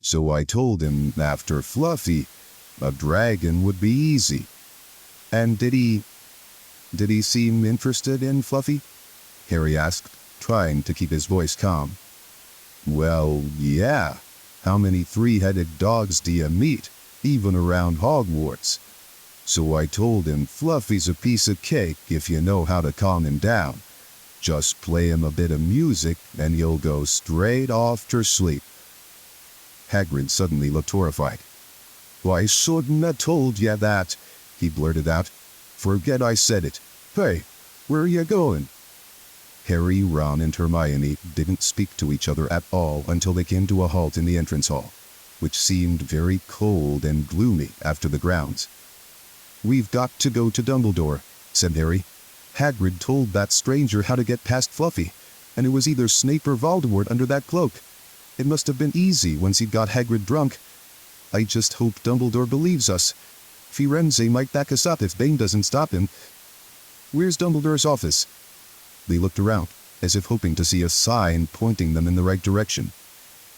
So I told him after Fluffy, a dragon would be easy. And did he seem interested in Fluffy? Harry asked, trying to keep his voice calm. Well, yeah. How many three-headed dogs do you meet, even around Hogwarts? So I told him Fluffy's a piece of cake if you know how to calm him down. Just play him a bit of music and he'll go straight off to sleep. Hagrid suddenly looked horrified. I shouldn't have told you that, he blurted out. Forget I said it. Hey, where are you going? Harry, Ron, and Hermione didn't speak to each other at all until they came to a halt in the entrance hall, which seemed very cold and gloomy after the grounds. We've got to go to Dumbledore, said Harry. Hagrid told that stranger how to get past Fluffy, and it was either Snape or Voldemort under that cloak. It must have been easy once he'd got Hagrid drunk. I just hope Dumbledore believes us. Firenze might back us up if Bane doesn't stop him. Where's Dumbledore's office? They looked around, as if hoping to see a sign pointing them in the right direction.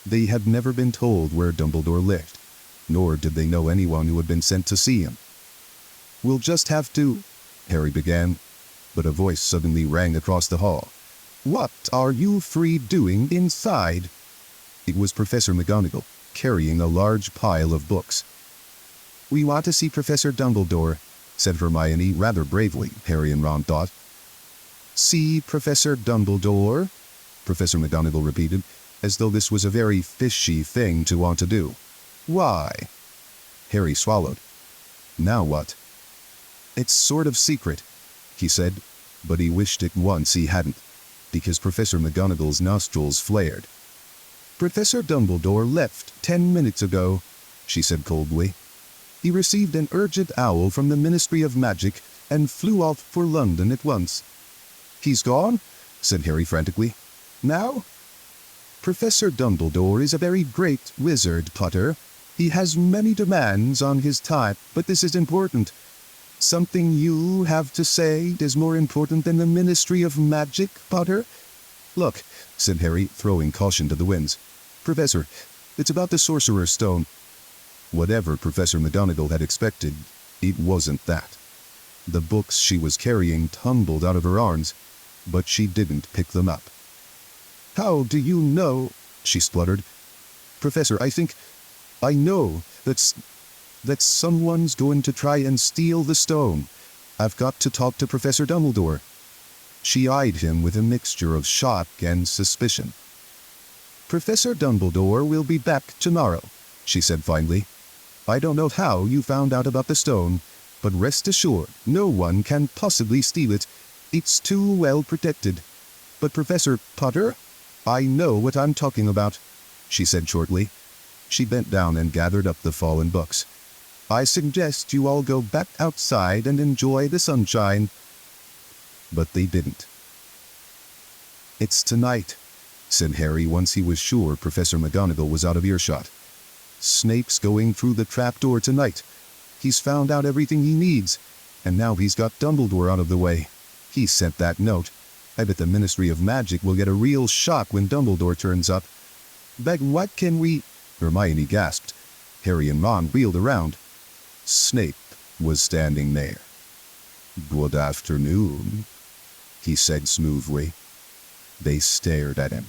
They had never been told where Dumbledore lived, nor did they know anyone who had been sent to see him. We'll just have to, Harry began, but a voice suddenly rang across the hall. What are you three doing inside? It was Professor McGonagall, carrying a large pile of books. We want to see Professor Dumbledore, said Hermione rather bravely, Harry and Ron thought. See Professor Dumbledore? Professor McGonagall repeated, as though this was a very fishy thing to want to do. Why? Harry swallowed. Now what? It's sort of secret, he said, but he wished at once he hadn't, because Professor McGonagall's nostrils flared. Professor Dumbledore left 10 minutes ago, she said coldly. He received an urgent owl from the Ministry of Magic and flew off for London at once. He's gone? Said Harry frantically. Now? Professor Dumbledore is a very great wizard, Potter. He has many demands on his time, but this is important. Something you have to say is more important than the Ministry of Magic, Potter? Look, said Harry, throwing caution to the winds. Professor, it's about the Sorcerer's Stone. Whatever Professor McGonagall had expected, it wasn't that. The books she was carrying tumbled out of her arms, but she didn't pick them up. How do you know? She spluttered. Professor, I know that someone's going to try and steal the stone. I've got to talk to Professor Dumbledore. She eyed him with a mixture of shock and suspicion. Professor Dumbledore will be back tomorrow, she said finally. I don't know how you found out about the stone, but rest assured, no one can possibly steal it. It's too well protected. But Professor Potter, I know what I'm talking about, she said shortly. She bent down and gathered up the fallen books. I suggest you all go back outside and enjoy the sunshine. But they didn't. It's tonight, said Harry once he was sure Professor McGonagall was out of earshot. Snape's going through the trapdoor tonight. He's found out everything he needs, and now he's got Dumbledore out of the way. He sent that note. I bet the Ministry of Magic will get a real shock when Dumbledore turns up. But what can we... Hermione gasped. Harry and Ron wheeled around. Snape was standing there. Good afternoon, he said smoothly. They stared at him.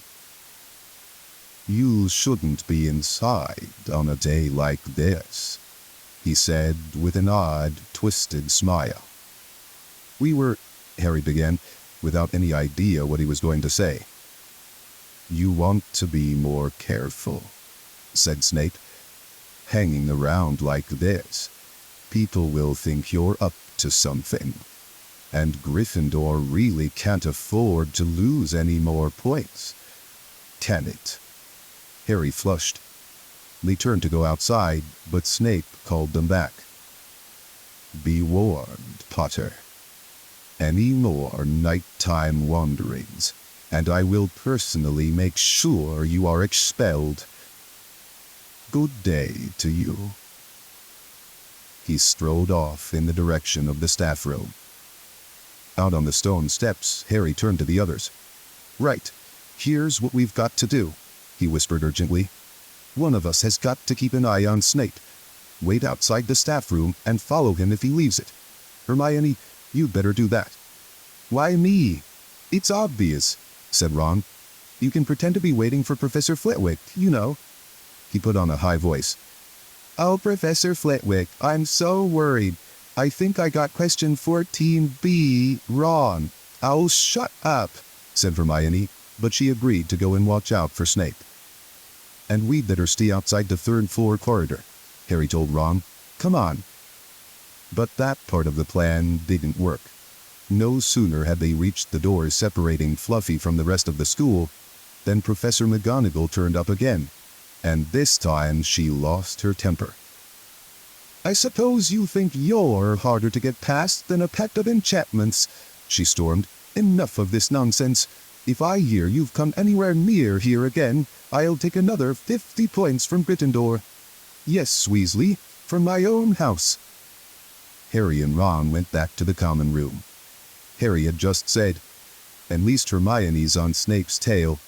You shouldn't be inside on a day like this, he said with an odd, twisted smile. Harry began, without any idea what he was going to say. You want to be more careful, said Snape. Hanging around like this, people will think you're up to something. And Gryffindor really can't afford to lose any more points. Can it? Harry flushed. They turned to go outside, but Snape called them back. Be warned, Potter. Any more nighttime wanderings, and I will personally make sure you are expelled. Good day to you. He strode off in the direction of the staff room. Out on the stone steps, Harry turned to the others. Right, here's what we've got to do, he whispered urgently. One of us has got to keep an eye on Snape. Wait outside the staff room and follow him if he leaves it. Hermione, you'd better do that." "Why me?" "It's obvious," said Ron. "You can pretend to be waiting for Professor Flitwick, you know." He put on a high voice. "Oh, Professor Flitwick, I'm so worried. I think I got question 14B wrong." "Oh, shut up," said Hermione, but she agreed to go and watch out for Snape. "And we'd better stay outside the third-floor corridor," Harry told Ron. "Come on." But that part of the plan didn't work. No sooner had they reached the door separating Fluffy from the rest of the school than Professor McGonagall turned up again, and this time she lost her temper. "I suppose you think you're harder to get past than a pact of enchantments," she stormed. "Enough of this nonsense. If I hear you've come anywhere near here again, I'll take another 50 points from Gryffindor. Yes, Weasley, from my own house." Harry and Ron went back to the common room. Harry had just said, "At least Hermione's on Snape's tail,"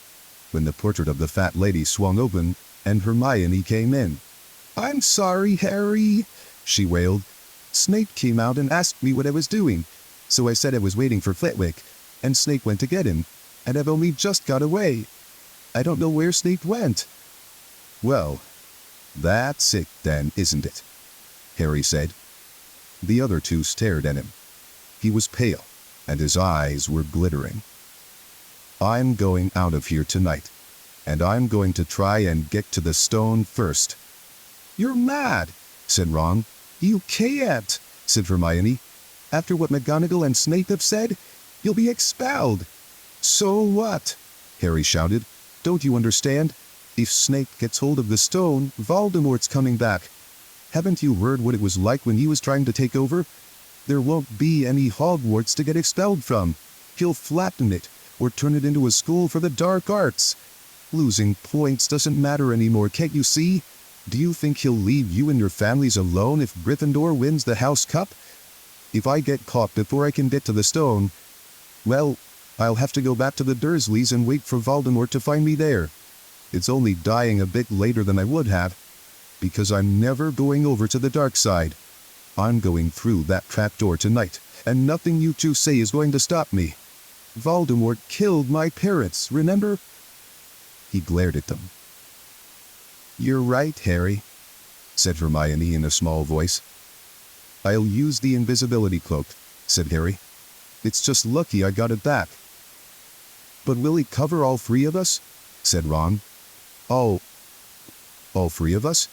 when the portrait of the fat lady swung open and Hermione came in. "I'm sorry, Harry," she wailed. "Snape came out and asked me what I was doing, so I said I was waiting for Flitwick, and Snape went to get him, and I've only just got away. I don't know where Snape went." "Well, that's it then, isn't it?" Harry said. The other two stared at him. He was pale, and his eyes were glittering. "I'm going out of here tonight, and I'm going to try and get to the stone first." "You're mad," said Ron. "You can't," said Hermione. "After what McGonagall and Snape have said, you'll be expelled." "So what?" Harry shouted. "Don't you understand? If Snape gets hold of the stone, Voldemort's coming back. Haven't you heard what it was like when he was trying to take over? There won't be any Hogwarts to get expelled from. He'll flatten it, or turn it into a school for the dark arts. Losing points doesn't matter anymore, can't you see? Do you think he'll leave you and your families alone if Gryffindor wins the House Cup? If I get caught before I can get to the stone, well, I'll have to go back to the Dursleys and wait for Voldemort to find me there. It's only dying a bit later than I would have, because I'm never going over to the dark side. I'm going through that trapdoor tonight, and nothing you two say is going to stop me. Voldemort killed my parents, remember?" He glared at them. "You're right, Harry," said Hermione in a small voice. "I'll use the invisibility cloak," said Harry. "It's just lucky I got it back." "But will it cover all three of us?" said Ron. All three of us?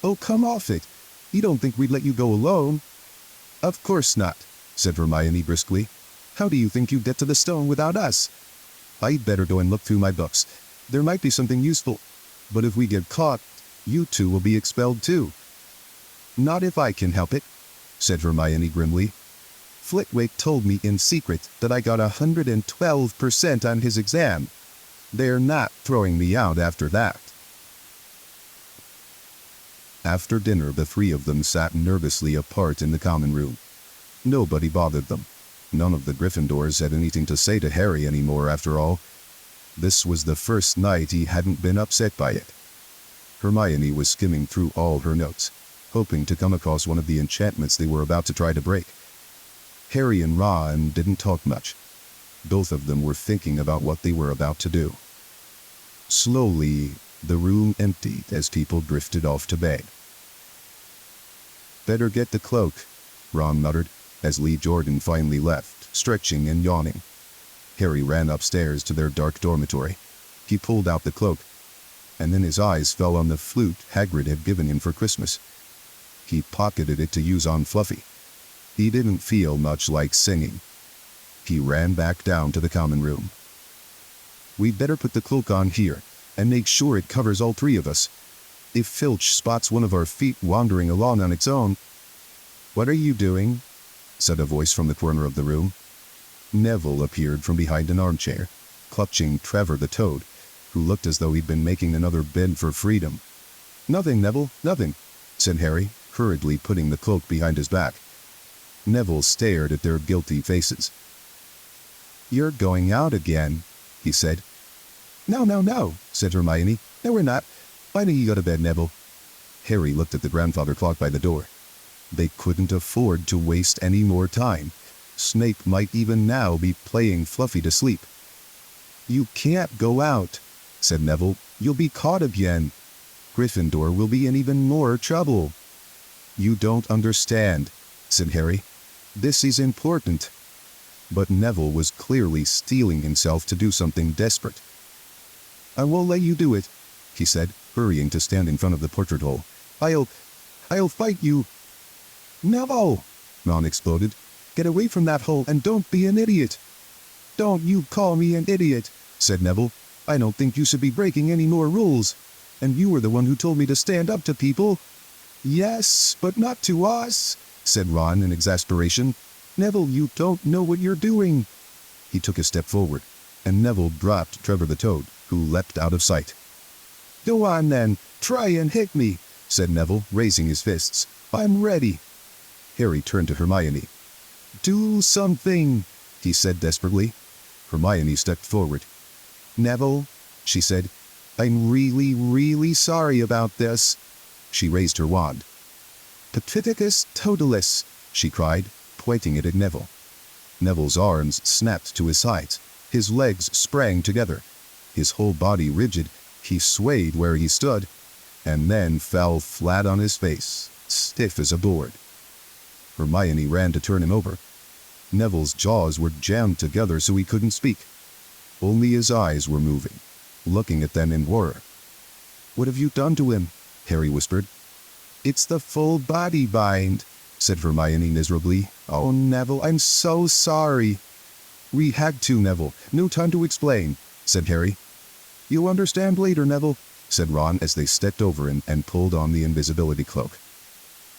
Oh, come off it. You don't think we'd let you go alone?" "Of course not," said Hermione briskly. "How do you think you'd get to the stone without us? I'd better go and look through my books. There might be something useful. But if we get caught, you two will be expelled too." "Not if I can help it," said Hermione grimly. "Flitwick told me in secret that I got 112% on his exam. They're not throwing me out after that." After dinner, the three of them sat nervously apart in the common room. Nobody bothered them. None of the Gryffindors had anything to say to Harry anymore, after all. This was the first night he hadn't been upset by it. Hermione was skimming through all her notes, hoping to come across one of the enchantments they were about to try to break. Harry and Ron didn't talk much. Both of them were thinking about what they were about to do. Slowly, the room emptied as people drifted off to bed. "Better get the cloak," Ron muttered, as Lee Jordan finally left, stretching and yawning. Harry ran upstairs to their dark dormitory. He pulled out the cloak, and then his eyes fell on the flute Hagrid had given him for Christmas. He pocketed it to use on Fluffy. He didn't feel much like singing. He ran back down to the common room. "We'd better put the cloak on here, and make sure it covers all three of us. If Filch spots one of our feet wandering along on its own—" "What are you doing?" said a voice from the corner of the room. Neville appeared from behind an armchair, clutching Trevor the Toad, who looked as though he'd been making another bid for freedom. "Nothing, Neville, nothing," said Harry, hurriedly putting the cloak behind his back. Neville stared at their guilty faces. "You're going out again," he said. No, said Hermione. "No, we're not. Why don't you go to bed, Neville? Harry looked at the grandfather clock by the door. They couldn't afford to waste any more time. Snape might even now be playing Fluffy to sleep. You can't go out, said Neville. You'll be caught again. Gryffindor will be in even more trouble. You don't understand, said Harry. This is important. But Neville was clearly steeling himself to do something desperate. I won't let you do it, he said, hurrying to stand in front of the portrait hole. I'll fight you. Neville, Ron exploded. Get away from that hole and don't be an idiot. Don't you call me an idiot, said Neville. I don't think you should be breaking any more rules. And you were the one who told me to stand up to people. Yes, but not to us, said Ron in exasperation. Neville, you don't know what you're doing. He took a step forward, and Neville dropped Trevor the Toad, who leapt out of sight. Go on then, try and hit me, said Neville, raising his fists. I'm ready. Harry turned to Hermione. Do something, he said desperately. Hermione stepped forward. Neville, she said, I'm really, really sorry about this. She raised her wand. Patriticus totalis, she cried, pointing it at Neville. Neville's arms snapped to his sides. His legs sprang together. His whole body rigid, he swayed where he stood, and then fell flat on his face, stiff as a board. Hermione ran to turn him over. Neville's jaws were jammed together so he couldn't speak. Only his eyes were moving, looking at them in horror. What have you done to him? Harry whispered. It's the full body bind, said Hermione miserably. Oh, Neville, I'm so sorry. We had to, Neville. No time to explain, said Harry. You'll understand later, Neville, said Ron as they stepped over him and pulled on the invisibility cloak.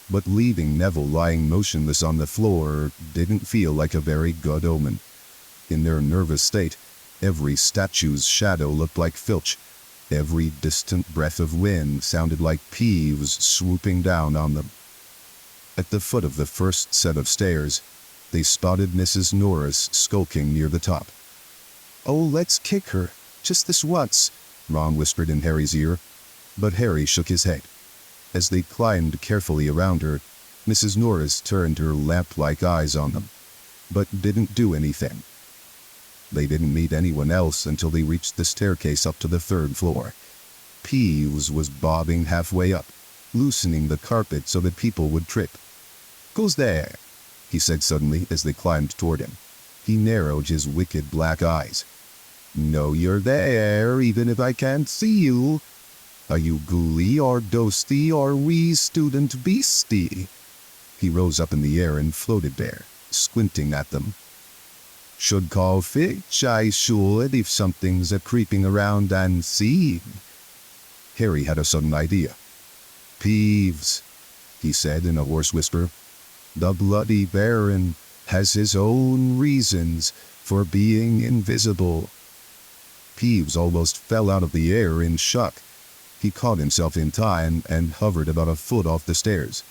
But leaving Neville lying motionless on the floor didn't feel like a very good omen. In their nervous state, every statue's shadow looked like Filch. Every distant breath of wind sounded like Peeves swooping down on them. At the foot of the first set of stairs, they spotted Mrs. Norris skulking near the top. Oh, let's kick her, just this once, Ron whispered in Harry's ear, but Harry shook his head. As they climbed carefully around her, Mrs. Norris turned her lamp-like eyes on them, but didn't do anything. They didn't meet anyone else until they reached the staircase up to the third floor. Peeves was bobbing halfway up, loosening the carpet so that people would trip. Goes there, he said suddenly as they climbed toward him. He narrowed his wicked black eyes. Know you're there, even if I can't see you. Are you ghouly or ghosty or wee student beastie? He rose up in the air and floated there, squinting at them. Should call Fitch, I should, if something's a-creeping around unseen. Harry had a sudden idea. Peeves, he said in a hoarse whisper. The Bloody Baron has his own reasons for being invisible. Peeves almost fell out of the air in shock. He caught himself in time and hovered about a foot off the stairs.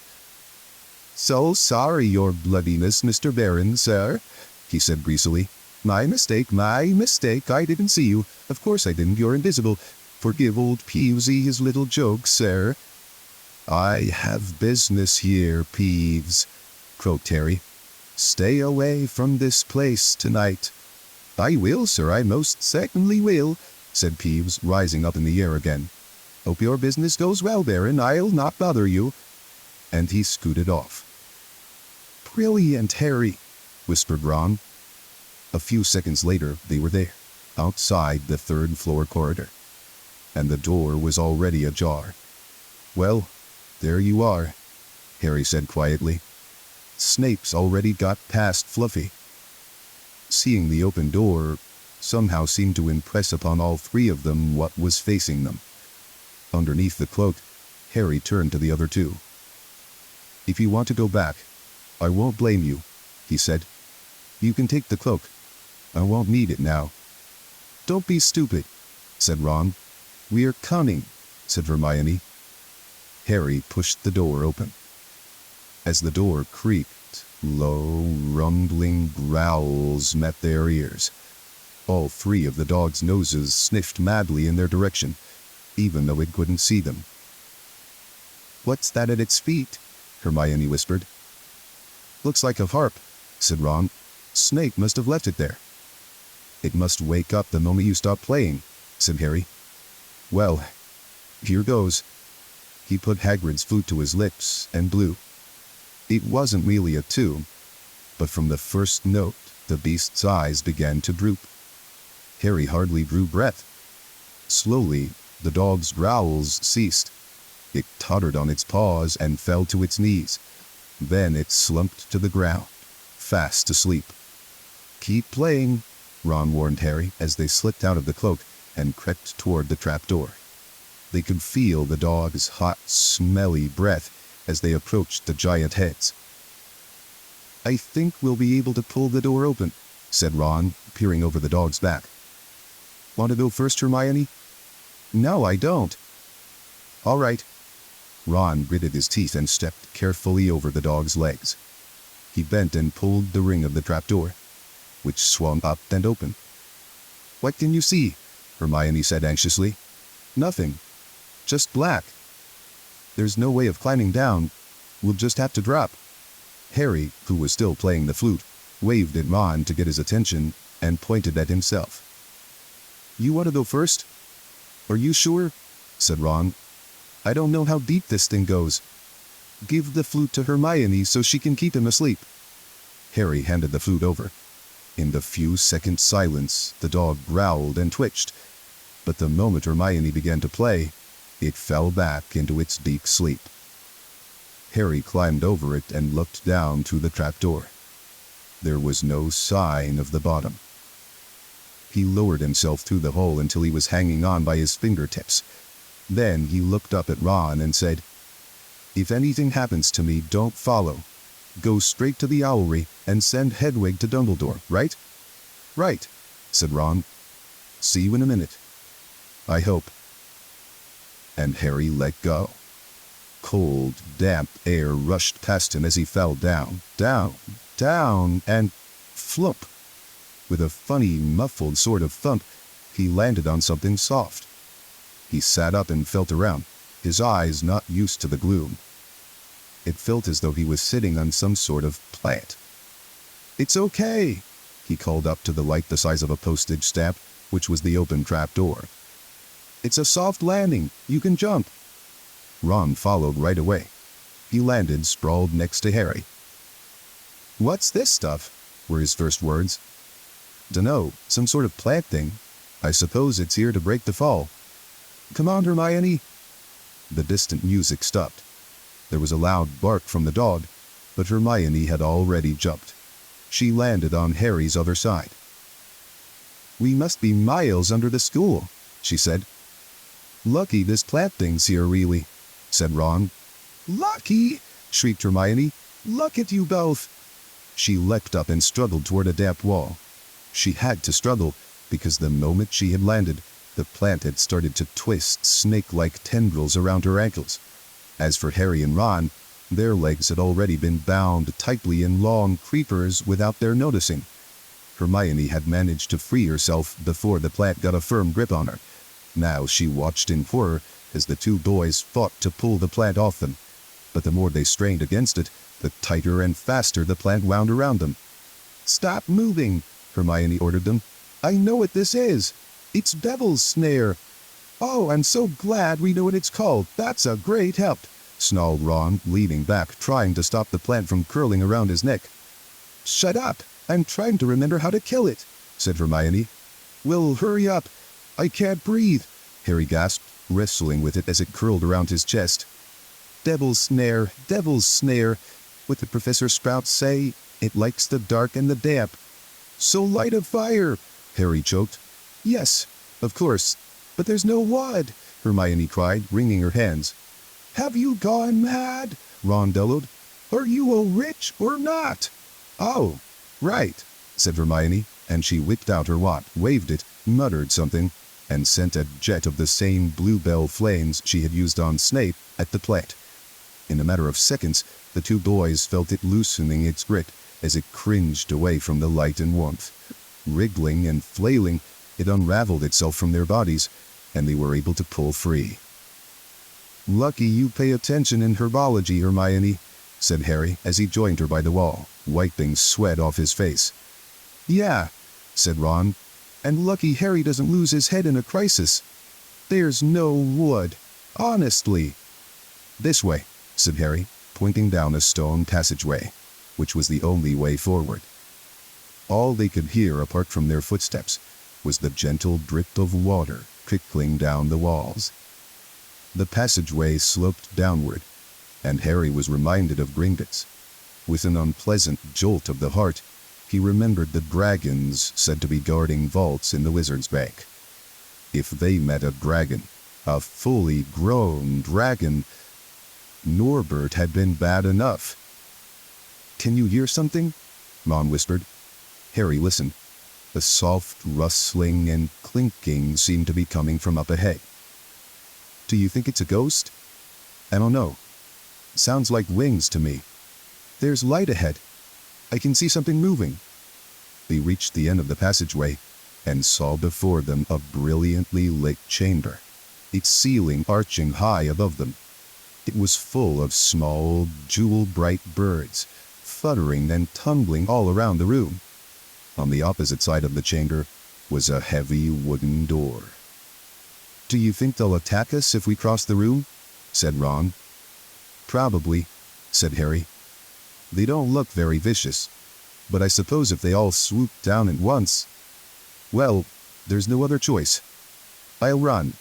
So sorry, your bloodiness, Mr. Baron, sir, he said breezily. My mistake, I didn't see you. Of course I didn't, you're invisible. Forgive old Peevesy his little jokes, sir. I have business here, Peeves, croaked Harry. Stay away from this place tonight. I will, sir, I most certainly will, said Peeves, rising up in the air again. Hope your business goes well, Baron, I'll not bother you. And he scooted off. Brilliant, Harry, whispered Ron. A few seconds later, they were there, outside the third-floor corridor, and the door was already ajar. Well, there you are, Harry said quietly. Snape's already got past Fluffy. Seeing the open door somehow seemed to impress upon all three of them what was facing them. Underneath the cloak, Harry turned to the other two. If you want to go back, I won't blame you, he said. You can take the cloak. I won't need it now. Don't be stupid, said Ron. We're coming, said Hermione. Harry pushed the door open. As the door creaked, low, rumbling growls met their ears. All three of the dogs' noses sniffed madly in their direction. even though it couldn't see them. "What's that at its feet?" Hermione whispered. "Looks like a harp," said Ron. "Snape must have left it there." "It must wake up the moment you stop playing," said Harry. "Well, here goes." He put Hagrid's flute to his lips and blew. It wasn't really a tune, but from the first note, the beast's eyes began to droop. Harry hardly drew breath. Slowly, the dog's growls ceased. It tottered on its paws and fell to its knees. Then it slumped to the ground, fast asleep. "Keep playing," Ron warned Harry as they slipped out of the cloak and crept toward the trapdoor. They could feel the dog's hot, smelly breath as they approached the giant heads. "I think we'll be able to pull the door open," said Ron, peering over the dog's back. "Want to go first, Hermione?" "No, I don't." "All right." Ron gritted his teeth and stepped carefully over the dog's legs. He bent and pulled the ring of the trapdoor, which swung up and open. "What can you see?" Hermione said anxiously. "Nothing. Just black." "There's no way of climbing down. We'll just have to drop." Harry, who was still playing the flute, waved at Ron to get his attention and pointed at himself. "You want to go first?" "Are you sure?" said Ron. "I don't know how deep this thing goes." "Give the flute to Hermione so she can keep him asleep." Harry handed the flute over. In the few seconds' silence, the dog growled and twitched, but the moment Hermione began to play, it fell back into its deep sleep. Harry climbed over it and looked down through the trapdoor. There was no sign of the bottom. He lowered himself through the hole until he was hanging on by his fingertips. Then he looked up at Ron and said, "If anything happens to me, don't follow. Go straight to the owlry and send Hedwig to Dumbledore, right?" "Right," said Ron. "See you in a minute." "I hope." And Harry let go. Cold, damp air rushed past him as he fell down, and flump. With a funny, muffled sort of thump, he landed on something soft. He sat up and felt around, his eyes not used to the gloom. It felt as though he was sitting on some sort of plant. "It's okay," he called up to the light the size of a postage stamp, which was the open trap door. "It's a soft landing. You can jump." Ron followed right away. He landed sprawled next to Harry. "What's this stuff?" were his first words. "Dunno, some sort of plant thing. I suppose it's here to break the fall." "Come on, Hermione." The distant music stopped. There was a loud bark from the dog, but Hermione had already jumped. She landed on Harry's other side. "We must be miles under the school," she said. "Lucky this plant thing's here, really," said Ron. "Lucky!" shrieked Hermione. "Look at you both!" She leapt up and struggled toward a damp wall. She had to struggle, because the moment she had landed, the plant had started to twist snake-like tendrils around her ankles. As for Harry and Ron, their legs had already been bound tightly in long creepers without their noticing. Hermione had managed to free herself before the plant got a firm grip on her. Now she watched in horror as the two boys fought to pull the plant off them. But the more they strained against it, the tighter and faster the plant wound around them. "Stop moving," Hermione ordered them. "I know what this is. It's Devil's Snare." "Oh, I'm so glad we know what it's called. That's a great help," snarled Ron, leaning back, trying to stop the plant from curling around his neck. "Shut up. I'm trying to remember how to kill it," said Hermione. "Well, hurry up. I can't breathe," Harry gasped, wrestling with it as it curled around his chest. Devil's Snare, Devil's Snare. What did Professor Sprout say? It likes the dark and the damp." "So light a fire," Harry choked. "Yes, of course. But there's no wood," Hermione cried, wringing her hands. "Have you gone mad?" Ron bellowed. "Are you all rich or not?" "Oh, right," said Hermione, and she whipped out her wand, waved it, muttered something, and sent a jet of the same bluebell flames she had used on Snape at the plant. In a matter of seconds, the two boys felt it loosening its grip as it cringed away from the light and warmth. Wriggling and flailing, it unraveled itself from their bodies, and they were able to pull free. "Lucky you pay attention in herbology, Hermione," said Harry as he joined her by the wall, wiping sweat off his face. "Yeah," said Ron, "and lucky Harry doesn't lose his head in a crisis. There's no wood, honestly." "This way," said Harry, pointing down a stone passageway, which was the only way forward. All they could hear apart from their footsteps was the gentle drip of water trickling down the walls. The passageway sloped downward, and Harry was reminded of Gringotts. With an unpleasant jolt of the heart, he remembered the dragons said to be guarding vaults in the wizard's bank. If they met a dragon, a fully grown dragon, Norbert had been bad enough. "Can you hear something?" Ron whispered. Harry listened. A soft rustling and clinking seemed to be coming from up ahead. "Do you think it's a ghost?" "I don't know. Sounds like wings to me." "There's light ahead. I can see something moving." They reached the end of the passageway and saw before them a brilliantly lit chamber, its ceiling arching high above them. It was full of small, jewel-bright birds, fluttering and tumbling all around the room. On the opposite side of the chamber was a heavy wooden door. "Do you think they'll attack us if we cross the room?" said Ron. "Probably," said Harry. "They don't look very vicious, but I suppose if they all swoop down at once, well, there's no other choice. I'll run."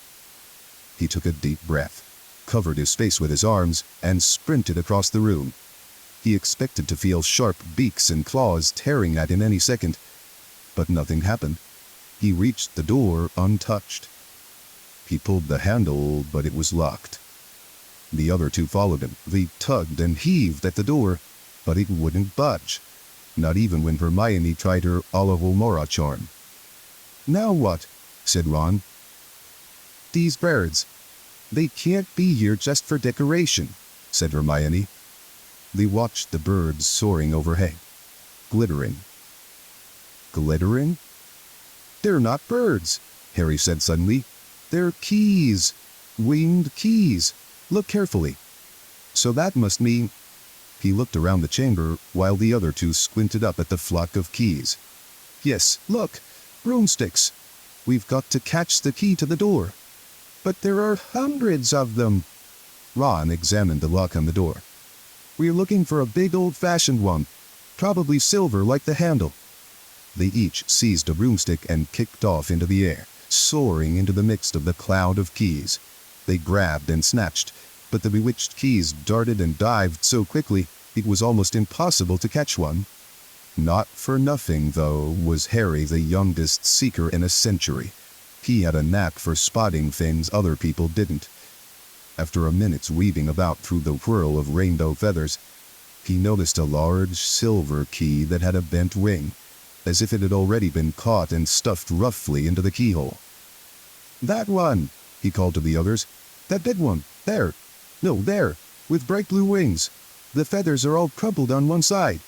He took a deep breath, covered his face with his arms, and sprinted across the room. He expected to feel sharp beaks and claws tearing at him any second, but nothing happened. He reached the door untouched. He pulled the handle, but it was locked. The other two followed him. They tugged and heaved at the door, but it wouldn't budge, not even when Hermione tried her Alohomora charm. "Now what?" said Ron. "These birds. They can't be here just for decoration," said Hermione. They watched the birds soaring overhead, glittering. "Glittering? They're not birds," Harry said suddenly. "They're keys. Winged keys. Look carefully. So that must mean—" He looked around the chamber while the other two squinted up at the flock of keys. "Yes, look, broomsticks. We've got to catch the key to the door." "But there are hundreds of them." Ron examined the lock on the door. "We're looking for a big old-fashioned one, probably silver like the handle." They each seized a broomstick and kicked off into the air, soaring into the midst of the cloud of keys. They grabbed and snatched, but the bewitched keys darted and dived so quickly it was almost impossible to catch one. Not for nothing, though, was Harry the youngest seeker in a century. He had a knack for spotting things other people didn't. After a minute's weaving about through the whirl of rainbow feathers, he noticed a large silver key that had a bent wing, as if it had already been caught and stuffed roughly into the keyhole. "That one," he called to the others. "That big one. There. No, there, with bright blue wings. The feathers are all crumpled on one side."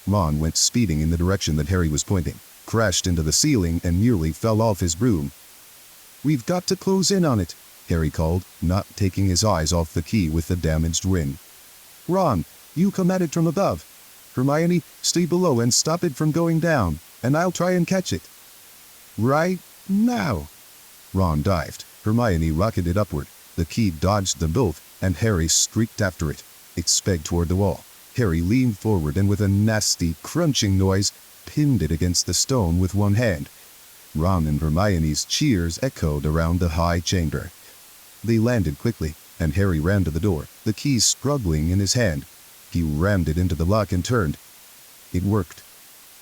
Ron went speeding in the direction that Harry was pointing, crashed into the ceiling, and nearly fell off his broom. "We've got to close in on it," Harry called, not taking his eyes off the key with the damaged wing. "Ron, you come at it from above. Hermione, stay below and stop it from going down, and I'll try and catch it." "Right now." Ron dived. Hermione rocketed upward. The key dodged them both, and Harry streaked after it. It sped toward the wall. Harry leaned forward and with a nasty, crunching noise, pinned it against the stone with one hand. Ron and Hermione's cheers echoed around the high chamber. They landed quickly, and Harry ran to the door, the key struggling in his hand. He rammed it into the lock and turned. It worked.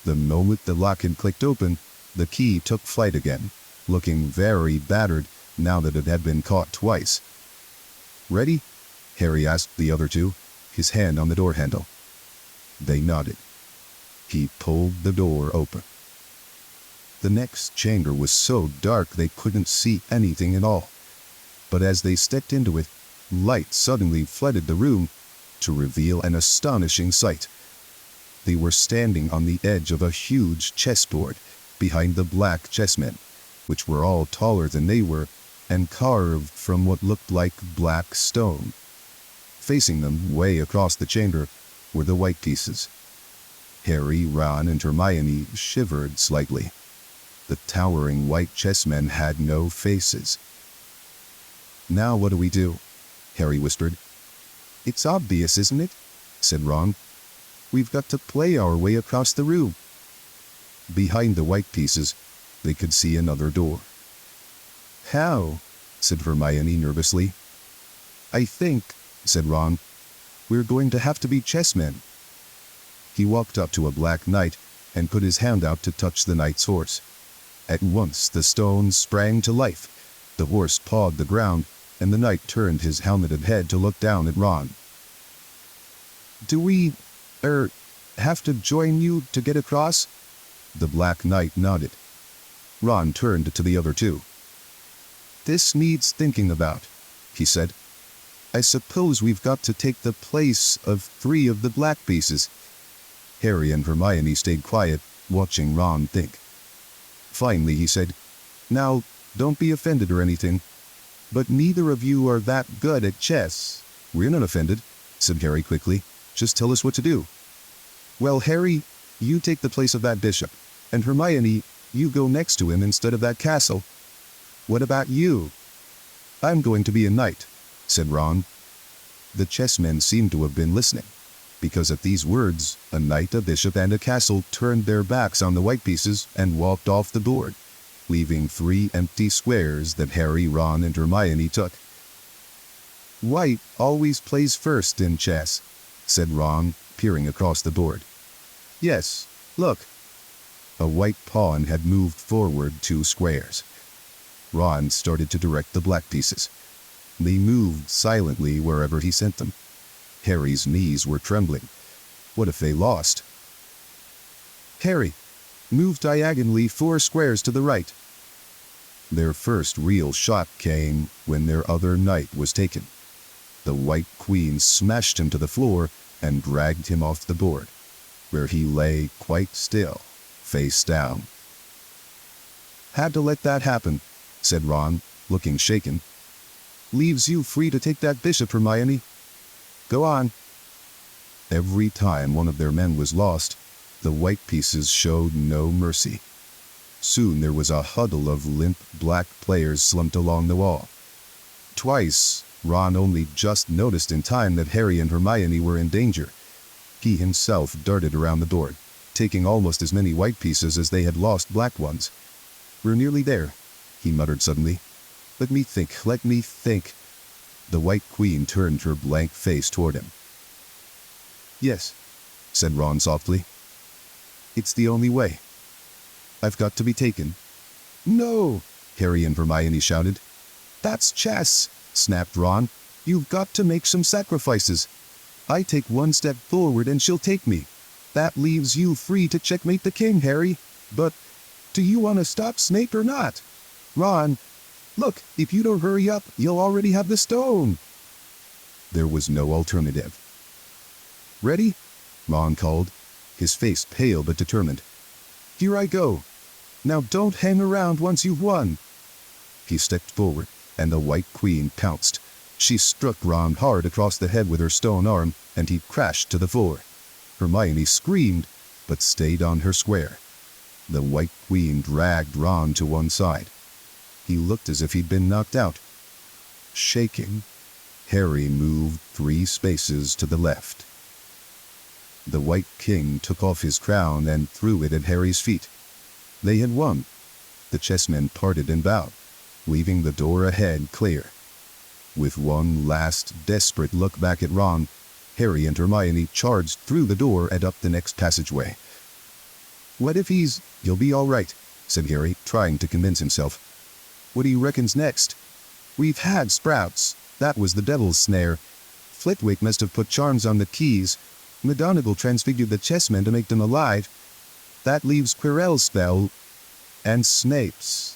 The moment the lock had clicked open, the key took flight again, looking very battered now that it had been caught twice. "Ready?" Harry asked the other two, his hand on the door handle. They nodded. He pulled the door open. The next chamber was so dark they couldn't see anything at all. But as they stepped into it, light suddenly flooded the room to reveal an astonishing sight. They were standing on the edge of a huge chessboard behind the black chessmen, which were all taller than they were and carved from what looked like black stone. Facing them, way across the chamber, were the white pieces. Harry, Ron, and Hermione shivered slightly. The towering white chessmen had no faces. "Now what do we do?" Harry whispered. "It's obvious, isn't it?" said Ron. "We've got to play our way across the room." Behind the white pieces, they could see another door. "How?" said Hermione nervously. "I think," said Ron, "we're going to have to be chessmen." He walked up to a black knight and put his hand out to touch the knight's horse. At once the stone sprang to life. The horse pawed the ground, and the knight turned his helmeted head to look down at Ron. "Do we, have to join you to get across?" The black knight nodded. Ron turned to the other two. "This needs thinking about," he said. "I suppose we've got to take the place of 3 of the black pieces." Harry and Hermione stayed quiet, watching Ron think. Finally he said, "Now, don't be offended or anything, but neither of you are that good at chess." "We're not offended," said Harry quickly. "Just tell us what to do." "Well, Harry, you take the place of that bishop, and Hermione, you go next to him instead of that castle." "What about you?" "I'm going to be a knight," said Ron. The chessmen seemed to have been listening, because at these words, a knight, a bishop, and a castle turned their backs on the white pieces and walked off the board, leaving 3 empty squares that Harry, Ron, and Hermione took. "White always plays first in chess," said Ron, peering across the board. "Yes, look." A white pawn had moved forward 2 squares. Ron started to direct the black pieces. They moved silently wherever he sent them. Harry's knees were trembling. What if they lost? "Harry, move diagonally 4 squares to the right." Their first real shot came when their other knight was taken. The white queen smashed him to the floor and dragged him off the board, where he lay quite still, face down. "Had to let that happen," said Ron, looking shaken. "Leaves you free to take that bishop, Hermione. Go on." Every time one of their men was lost, the white pieces showed no mercy. Soon there was a huddle of limp black players slumped along the wall. Twice, Ron only just noticed in time that Harry and Hermione were in danger. He himself darted around the board, taking almost as many white pieces as they had lost black ones. "We're nearly there," he muttered suddenly. Let me think." The white queen turned her blank face toward him. "Yes," said Ron softly. "It's the only way. I've got to be taken." "No!" Harry and Hermione shouted. "That's chess," snapped Ron. "You've got to make some sacrifices. I take 1 step forward and she'll take me. That leaves you free to checkmate the king, Harry. But do you want to stop Snape or not? Ron, look, if you don't hurry up, you'll already have the stone." There was no alternative. "Ready?" Ron called, his face pale but determined. "Here I go. Now don't hang around once you've won." He stepped forward, and the White Queen pounced. She struck Ron hard across the head with her stone arm, and he crashed to the floor. Hermione screamed, but stayed on her square. The White Queen dragged Ron to one side. He looked as if he'd been knocked out. Shaking, Harry moved 3 spaces to the left. The White King took off his crown and threw it at Harry's feet. They had won. The chessmen parted and bowed, leaving the door ahead clear. With one last desperate look back at Ron, Harry and Hermione charged through the door and up the next passageway. "What if he'll be all right," said Harry, trying to convince himself. "What do you reckon's next? We've had sprouts. That was the devil's snare. Flitwick must have put charms on the keys. McGonagall transfigured the chessmen to make them alive. That leaves Quirrell's spell, and Snape's."